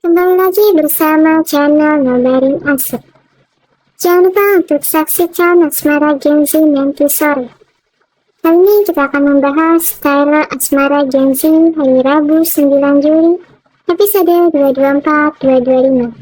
Kembali lagi bersama channel Nobari Asik. Jangan lupa untuk saksikan Asmara Gen Z nanti sore. Kali ini kita akan membahas trailer Asmara Gen Z hari Rabu 9 Juli, episode 224-225.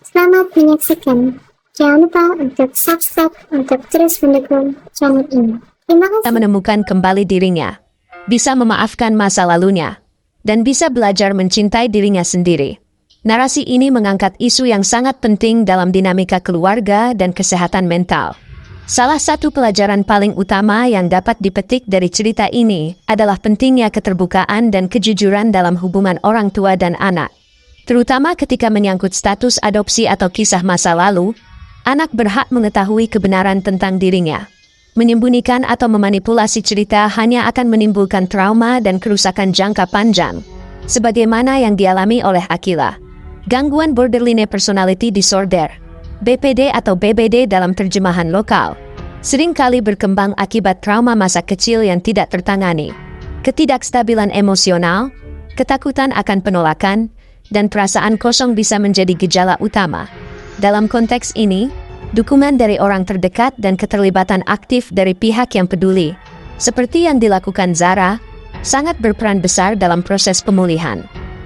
Selamat menyaksikan. Jangan lupa untuk subscribe untuk terus mendukung channel ini. Terima kasih. Menemukan kembali dirinya, bisa memaafkan masa lalunya, dan bisa belajar mencintai dirinya sendiri. Narasi ini mengangkat isu yang sangat penting dalam dinamika keluarga dan kesehatan mental. Salah satu pelajaran paling utama yang dapat dipetik dari cerita ini adalah pentingnya keterbukaan dan kejujuran dalam hubungan orang tua dan anak. Terutama ketika menyangkut status adopsi atau kisah masa lalu, anak berhak mengetahui kebenaran tentang dirinya. Menyembunyikan atau memanipulasi cerita hanya akan menimbulkan trauma dan kerusakan jangka panjang, sebagaimana yang dialami oleh Akila. Gangguan Borderline Personality Disorder, BPD atau BBD dalam terjemahan lokal, seringkali berkembang akibat trauma masa kecil yang tidak tertangani, ketidakstabilan emosional, ketakutan akan penolakan, dan perasaan kosong bisa menjadi gejala utama. Dalam konteks ini, dukungan dari orang terdekat dan keterlibatan aktif dari pihak yang peduli, seperti yang dilakukan Zara, sangat berperan besar dalam proses pemulihan.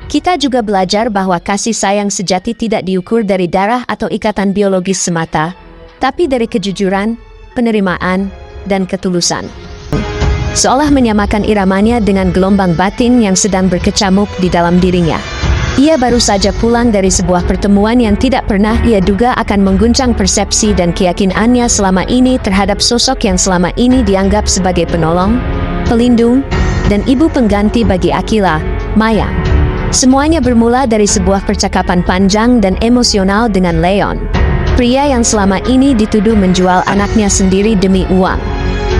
Kita juga belajar bahwa kasih sayang sejati tidak diukur dari darah atau ikatan biologis semata, tapi dari kejujuran, penerimaan, dan ketulusan. Seolah menyamakan iramanya dengan gelombang batin yang sedang berkecamuk di dalam dirinya. Ia baru saja pulang dari sebuah pertemuan yang tidak pernah ia duga akan mengguncang persepsi dan keyakinannya selama ini terhadap sosok yang selama ini dianggap sebagai penolong, pelindung, dan ibu pengganti bagi Akila, Maya. Semuanya bermula dari sebuah percakapan panjang dan emosional dengan Leon, pria yang selama ini dituduh menjual anaknya sendiri demi uang.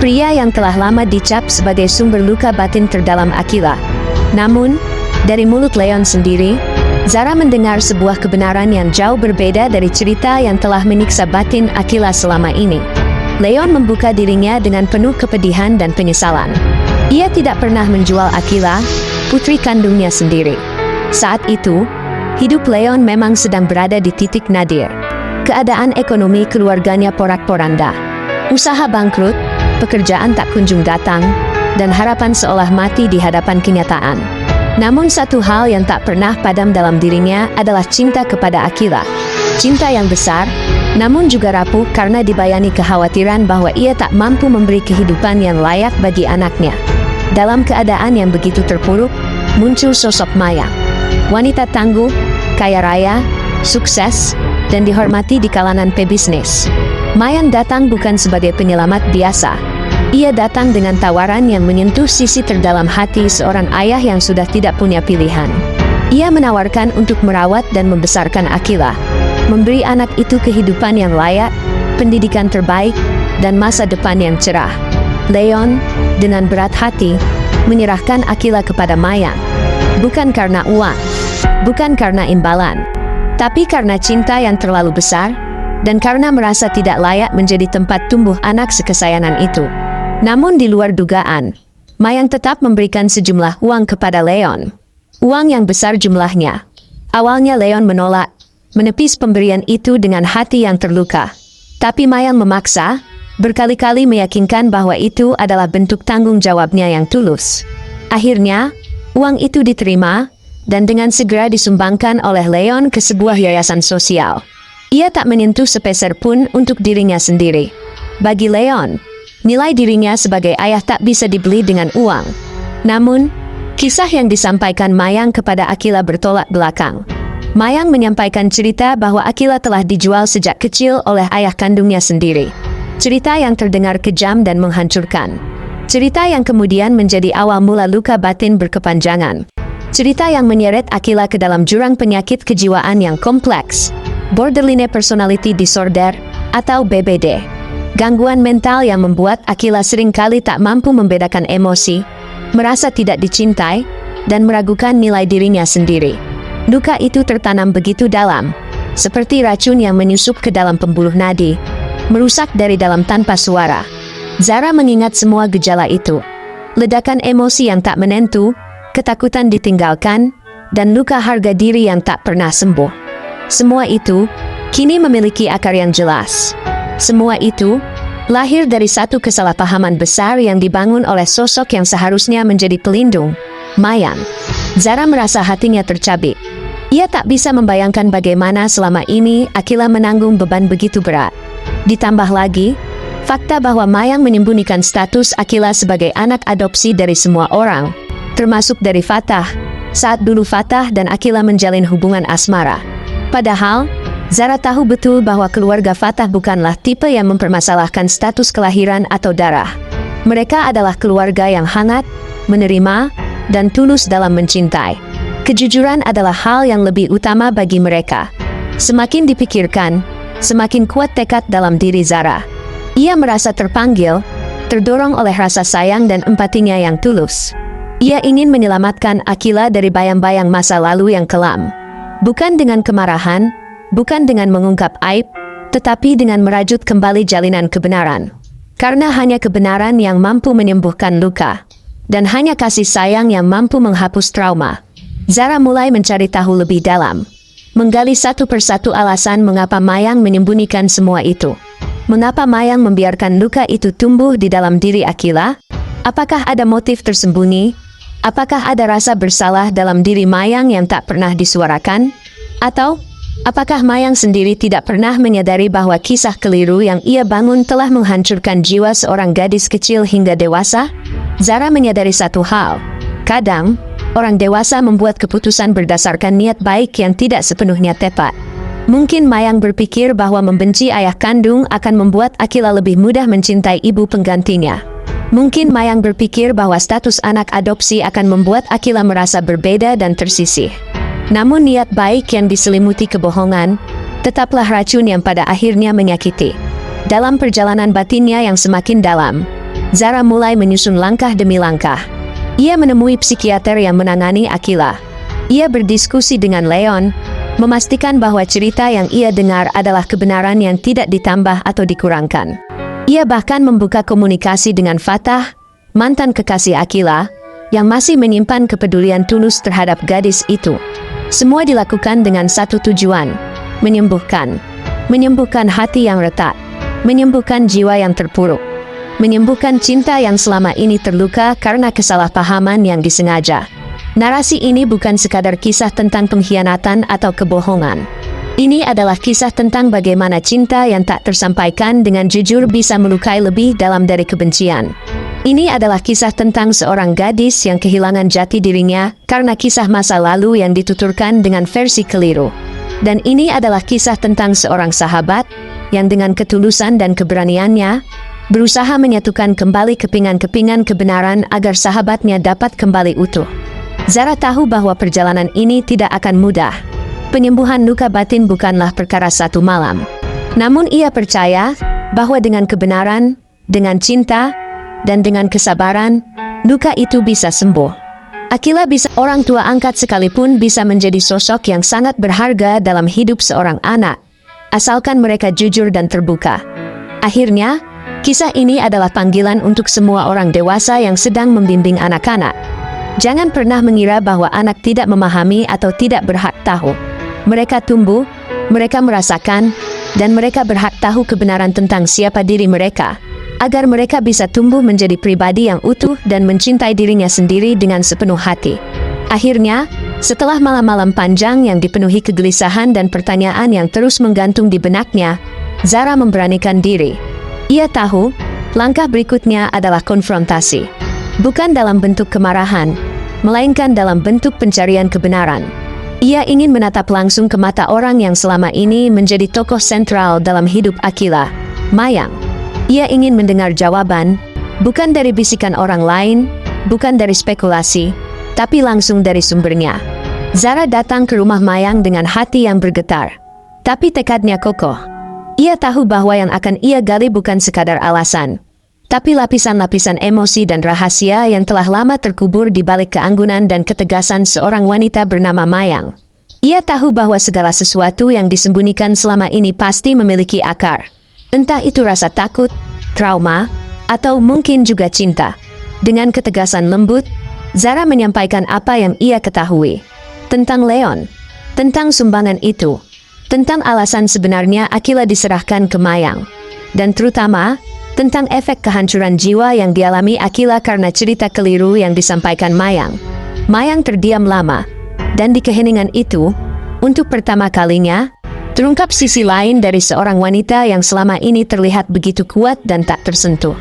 Pria yang telah lama dicap sebagai sumber luka batin terdalam Akila. Namun, dari mulut Leon sendiri, Zara mendengar sebuah kebenaran yang jauh berbeda dari cerita yang telah menyiksa batin Akila selama ini. Leon membuka dirinya dengan penuh kepedihan dan penyesalan. Ia tidak pernah menjual Akila, putri kandungnya sendiri. Saat itu, hidup Leon memang sedang berada di titik nadir. Keadaan ekonomi keluarganya porak-poranda. Usaha bangkrut, pekerjaan tak kunjung datang, dan harapan seolah mati di hadapan kenyataan. Namun satu hal yang tak pernah padam dalam dirinya adalah cinta kepada Akila. Cinta yang besar, namun juga rapuh karena dibayangi kekhawatiran bahwa ia tak mampu memberi kehidupan yang layak bagi anaknya. Dalam keadaan yang begitu terpuruk, muncul sosok Maya. Wanita tangguh, kaya raya, sukses, dan dihormati di kalangan pebisnis. Mayan datang bukan sebagai penyelamat biasa. Ia datang dengan tawaran yang menyentuh sisi terdalam hati seorang ayah yang sudah tidak punya pilihan. Ia menawarkan untuk merawat dan membesarkan Akila, memberi anak itu kehidupan yang layak, pendidikan terbaik, dan masa depan yang cerah. Leon, dengan berat hati, menyerahkan Akila kepada Mayan. Bukan karena uang, bukan karena imbalan, tapi karena cinta yang terlalu besar, dan karena merasa tidak layak menjadi tempat tumbuh anak sekesayangan itu. Namun di luar dugaan, Mayan tetap memberikan sejumlah uang kepada Leon. Uang yang besar jumlahnya. Awalnya Leon menolak, menepis pemberian itu dengan hati yang terluka. Tapi Mayan memaksa, berkali-kali meyakinkan bahwa itu adalah bentuk tanggung jawabnya yang tulus. Akhirnya, uang itu diterima, dan dengan segera disumbangkan oleh Leon ke sebuah yayasan sosial. Ia tak menyentuh sepeser pun untuk dirinya sendiri. Bagi Leon, nilai dirinya sebagai ayah tak bisa dibeli dengan uang. Namun, kisah yang disampaikan Mayang kepada Akila bertolak belakang. Mayang menyampaikan cerita bahwa Akila telah dijual sejak kecil oleh ayah kandungnya sendiri. Cerita yang terdengar kejam dan menghancurkan. Cerita yang kemudian menjadi awal mula luka batin berkepanjangan. Cerita yang menyeret Akila ke dalam jurang penyakit kejiwaan yang kompleks, Borderline Personality Disorder, atau BBD. Gangguan mental yang membuat Akila seringkali tak mampu membedakan emosi, merasa tidak dicintai, dan meragukan nilai dirinya sendiri. Luka itu tertanam begitu dalam, seperti racun yang menyusup ke dalam pembuluh nadi, merusak dari dalam tanpa suara. Zara mengingat semua gejala itu. Ledakan emosi yang tak menentu, ketakutan ditinggalkan, dan luka harga diri yang tak pernah sembuh. Semua itu kini memiliki akar yang jelas. Semua itu lahir dari satu kesalahpahaman besar yang dibangun oleh sosok yang seharusnya menjadi pelindung, Mayang. Zara merasa hatinya tercabik. Ia tak bisa membayangkan bagaimana selama ini Akila menanggung beban begitu berat. Ditambah lagi, fakta bahwa Mayang menyembunyikan status Akila sebagai anak adopsi dari semua orang, termasuk dari Fatah, saat dulu Fatah dan Akila menjalin hubungan asmara. Padahal, Zara tahu betul bahwa keluarga Fatah bukanlah tipe yang mempermasalahkan status kelahiran atau darah. Mereka adalah keluarga yang hangat, menerima, dan tulus dalam mencintai. Kejujuran adalah hal yang lebih utama bagi mereka. Semakin dipikirkan, semakin kuat tekad dalam diri Zara. Ia merasa terpanggil, terdorong oleh rasa sayang dan empatinya yang tulus. Ia ingin menyelamatkan Akila dari bayang-bayang masa lalu yang kelam. Bukan dengan kemarahan, bukan dengan mengungkap aib, tetapi dengan merajut kembali jalinan kebenaran. Karena hanya kebenaran yang mampu menyembuhkan luka, dan hanya kasih sayang yang mampu menghapus trauma. Zara mulai mencari tahu lebih dalam, menggali satu persatu alasan mengapa Mayang menyembunyikan semua itu. Mengapa Mayang membiarkan luka itu tumbuh di dalam diri Akila? Apakah ada motif tersembunyi? Apakah ada rasa bersalah dalam diri Mayang yang tak pernah disuarakan? Atau, apakah Mayang sendiri tidak pernah menyadari bahwa kisah keliru yang ia bangun telah menghancurkan jiwa seorang gadis kecil hingga dewasa? Zara menyadari satu hal. Kadang, orang dewasa membuat keputusan berdasarkan niat baik yang tidak sepenuhnya tepat. Mungkin Mayang berpikir bahwa membenci ayah kandung akan membuat Akila lebih mudah mencintai ibu penggantinya. Mungkin Mayang berpikir bahwa status anak adopsi akan membuat Akila merasa berbeda dan tersisih. Namun niat baik yang diselimuti kebohongan, tetaplah racun yang pada akhirnya menyakiti. Dalam perjalanan batinnya yang semakin dalam, Zara mulai menyusun langkah demi langkah. Ia menemui psikiater yang menangani Akila. Ia berdiskusi dengan Leon, memastikan bahwa cerita yang ia dengar adalah kebenaran yang tidak ditambah atau dikurangkan. Ia bahkan membuka komunikasi dengan Fatah, mantan kekasih Akila, yang masih menyimpan kepedulian tulus terhadap gadis itu. Semua dilakukan dengan satu tujuan, menyembuhkan. Menyembuhkan hati yang retak, menyembuhkan jiwa yang terpuruk, menyembuhkan cinta yang selama ini terluka karena kesalahpahaman yang disengaja. Narasi ini bukan sekadar kisah tentang pengkhianatan atau kebohongan. Ini adalah kisah tentang bagaimana cinta yang tak tersampaikan dengan jujur bisa melukai lebih dalam dari kebencian. Ini adalah kisah tentang seorang gadis yang kehilangan jati dirinya karena kisah masa lalu yang dituturkan dengan versi keliru. Dan ini adalah kisah tentang seorang sahabat yang dengan ketulusan dan keberaniannya berusaha menyatukan kembali kepingan-kepingan kebenaran agar sahabatnya dapat kembali utuh. Zara tahu bahwa perjalanan ini tidak akan mudah. Penyembuhan luka batin bukanlah perkara satu malam. Namun ia percaya bahwa dengan kebenaran, dengan cinta, dan dengan kesabaran, luka itu bisa sembuh. Akila bisa orang tua angkat sekalipun bisa menjadi sosok yang sangat berharga dalam hidup seorang anak, asalkan mereka jujur dan terbuka. Akhirnya, kisah ini adalah panggilan untuk semua orang dewasa yang sedang membimbing anak-anak. Jangan pernah mengira bahwa anak tidak memahami atau tidak berhak tahu. Mereka tumbuh, mereka merasakan, dan mereka berhak tahu kebenaran tentang siapa diri mereka, agar mereka bisa tumbuh menjadi pribadi yang utuh dan mencintai dirinya sendiri dengan sepenuh hati. Akhirnya, setelah malam-malam panjang yang dipenuhi kegelisahan dan pertanyaan yang terus menggantung di benaknya, Zara memberanikan diri. Ia tahu, langkah berikutnya adalah konfrontasi. Bukan dalam bentuk kemarahan, melainkan dalam bentuk pencarian kebenaran. Ia ingin menatap langsung ke mata orang yang selama ini menjadi tokoh sentral dalam hidup Akila, Mayang. Ia ingin mendengar jawaban, bukan dari bisikan orang lain, bukan dari spekulasi, tapi langsung dari sumbernya. Zara datang ke rumah Mayang dengan hati yang bergetar, tapi tekadnya kokoh. Ia tahu bahwa yang akan ia gali bukan sekadar alasan, tapi lapisan-lapisan emosi dan rahasia yang telah lama terkubur di balik keanggunan dan ketegasan seorang wanita bernama Mayang. Ia tahu bahwa segala sesuatu yang disembunyikan selama ini pasti memiliki akar. Entah itu rasa takut, trauma, atau mungkin juga cinta. Dengan ketegasan lembut, Zara menyampaikan apa yang ia ketahui. tentang Leon, tentang sumbangan itu, tentang alasan sebenarnya Akila diserahkan ke Mayang, dan terutama tentang efek kehancuran jiwa yang dialami Akila karena cerita keliru yang disampaikan Mayang. Mayang terdiam lama, dan di keheningan itu, untuk pertama kalinya, terungkap sisi lain dari seorang wanita yang selama ini terlihat begitu kuat dan tak tersentuh.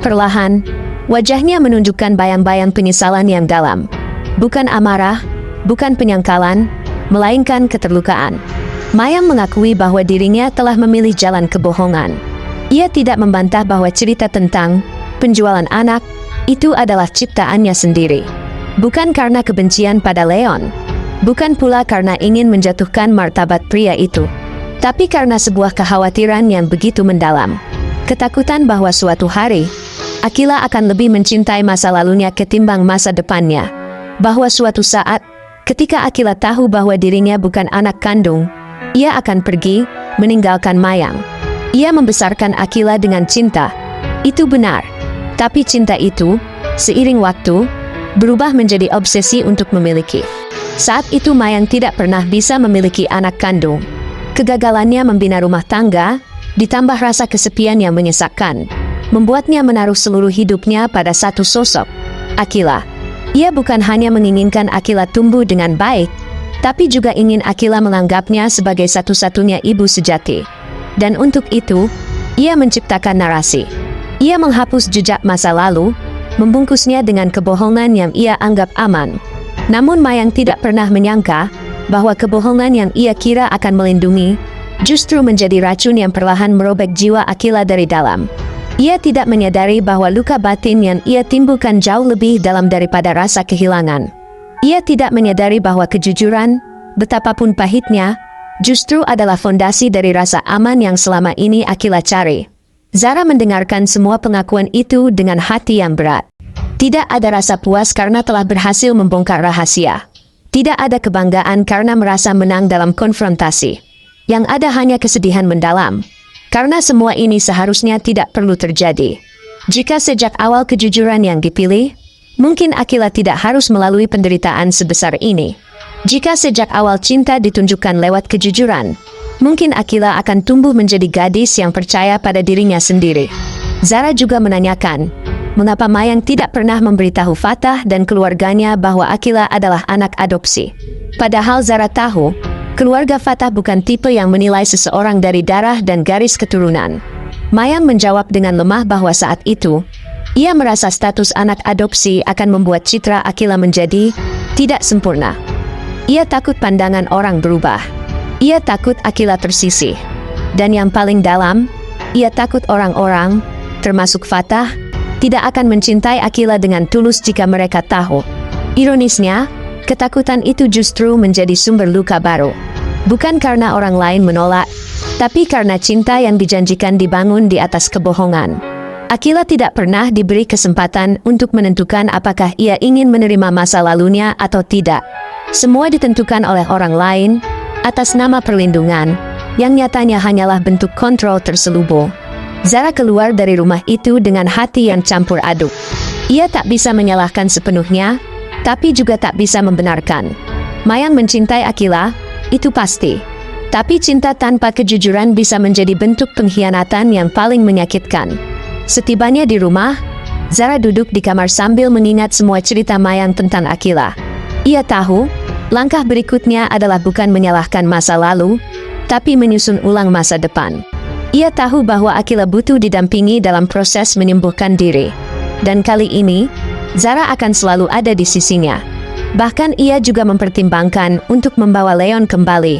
Perlahan, wajahnya menunjukkan bayang-bayang penyesalan yang dalam. Bukan amarah, bukan penyangkalan, melainkan keterlukaan. Mayang mengakui bahwa dirinya telah memilih jalan kebohongan. Ia tidak membantah bahwa cerita tentang penjualan anak itu adalah ciptaannya sendiri. Bukan karena kebencian pada Leon, bukan pula karena ingin menjatuhkan martabat pria itu, tapi karena sebuah kekhawatiran yang begitu mendalam. Ketakutan bahwa suatu hari, Akila akan lebih mencintai masa lalunya ketimbang masa depannya. Bahwa suatu saat, ketika Akila tahu bahwa dirinya bukan anak kandung, ia akan pergi, meninggalkan Mayang. Ia membesarkan Akila dengan cinta. Itu benar. Tapi cinta itu, seiring waktu, berubah menjadi obsesi untuk memiliki. Saat itu Mayang tidak pernah bisa memiliki anak kandung. Kegagalannya membina rumah tangga, ditambah rasa kesepian yang menyesakkan, membuatnya menaruh seluruh hidupnya pada satu sosok, Akila. Ia bukan hanya menginginkan Akila tumbuh dengan baik, tapi juga ingin Akila menganggapnya sebagai satu-satunya ibu sejati. Dan untuk itu, ia menciptakan narasi. Ia menghapus jejak masa lalu, membungkusnya dengan kebohongan yang ia anggap aman. Namun Mayang tidak pernah menyangka bahwa kebohongan yang ia kira akan melindungi, justru menjadi racun yang perlahan merobek jiwa Akila dari dalam. Ia tidak menyadari bahwa luka batin yang ia timbulkan jauh lebih dalam daripada rasa kehilangan. Ia tidak menyadari bahwa kejujuran, betapapun pahitnya, justru adalah fondasi dari rasa aman yang selama ini Akila cari. Zara mendengarkan semua pengakuan itu dengan hati yang berat. Tidak ada rasa puas karena telah berhasil membongkar rahasia. Tidak ada kebanggaan karena merasa menang dalam konfrontasi. Yang ada hanya kesedihan mendalam. Karena semua ini seharusnya tidak perlu terjadi. Jika sejak awal kejujuran yang dipilih, mungkin Akila tidak harus melalui penderitaan sebesar ini. Jika sejak awal cinta ditunjukkan lewat kejujuran, mungkin Akila akan tumbuh menjadi gadis yang percaya pada dirinya sendiri. Zara juga menanyakan, mengapa Mayang tidak pernah memberitahu Fatah dan keluarganya bahwa Akila adalah anak adopsi. Padahal Zara tahu, keluarga Fatah bukan tipe yang menilai seseorang dari darah dan garis keturunan. Mayang menjawab dengan lemah bahwa saat itu, ia merasa status anak adopsi akan membuat citra Akila menjadi tidak sempurna. Ia takut pandangan orang berubah. Ia takut Akila tersisih. Dan yang paling dalam, ia takut orang-orang, termasuk Fatah, tidak akan mencintai Akila dengan tulus jika mereka tahu. Ironisnya, ketakutan itu justru menjadi sumber luka baru. Bukan karena orang lain menolak, tapi karena cinta yang dijanjikan dibangun di atas kebohongan. Akila tidak pernah diberi kesempatan untuk menentukan apakah ia ingin menerima masa lalunya atau tidak. Semua ditentukan oleh orang lain, atas nama perlindungan, yang nyatanya hanyalah bentuk kontrol terselubung. Zara keluar dari rumah itu dengan hati yang campur aduk. Ia tak bisa menyalahkan sepenuhnya, tapi juga tak bisa membenarkan. Mayang mencintai Akila, itu pasti. Tapi cinta tanpa kejujuran bisa menjadi bentuk pengkhianatan yang paling menyakitkan. Setibanya di rumah, Zara duduk di kamar sambil mengingat semua cerita Mayang tentang Akila. Ia tahu, langkah berikutnya adalah bukan menyalahkan masa lalu, tapi menyusun ulang masa depan. Ia tahu bahwa Akila butuh didampingi dalam proses menyembuhkan diri. Dan kali ini, Zara akan selalu ada di sisinya. Bahkan ia juga mempertimbangkan untuk membawa Leon kembali,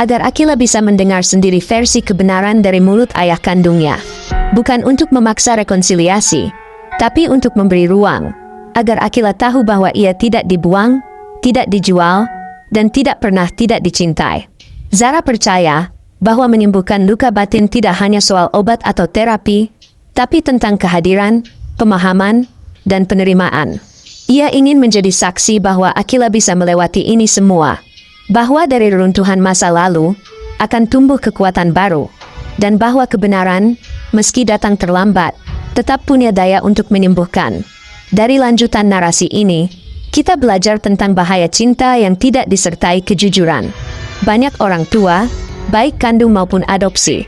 agar Akila bisa mendengar sendiri versi kebenaran dari mulut ayah kandungnya. Bukan untuk memaksa rekonsiliasi, tapi untuk memberi ruang, agar Akila tahu bahwa ia tidak dibuang, tidak dijual, dan tidak pernah tidak dicintai. Zara percaya bahwa menyembuhkan luka batin tidak hanya soal obat atau terapi, tapi tentang kehadiran, pemahaman, dan penerimaan. Ia ingin menjadi saksi bahwa Akila bisa melewati ini semua, bahwa dari reruntuhan masa lalu akan tumbuh kekuatan baru, dan bahwa kebenaran, meski datang terlambat, tetap punya daya untuk menyembuhkan. Dari lanjutan narasi ini, Kita belajar tentang bahaya cinta yang tidak disertai kejujuran. Banyak orang tua, baik kandung maupun adopsi,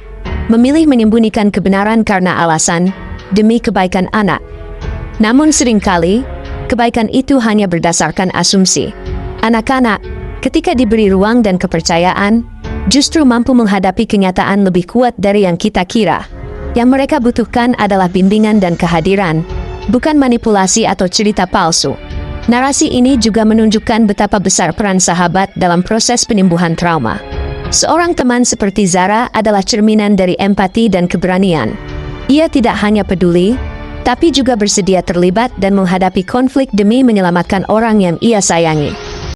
memilih menyembunyikan kebenaran karena alasan demi kebaikan anak. Namun seringkali, kebaikan itu hanya berdasarkan asumsi. Anak-anak, ketika diberi ruang dan kepercayaan, justru mampu menghadapi kenyataan lebih kuat dari yang kita kira. Yang mereka butuhkan adalah bimbingan dan kehadiran, bukan manipulasi atau cerita palsu. Narasi ini juga menunjukkan betapa besar peran sahabat dalam proses penyembuhan trauma. Seorang teman seperti Zara adalah cerminan dari empati dan keberanian. Ia tidak hanya peduli, tapi juga bersedia terlibat dan menghadapi konflik demi menyelamatkan orang yang ia sayangi.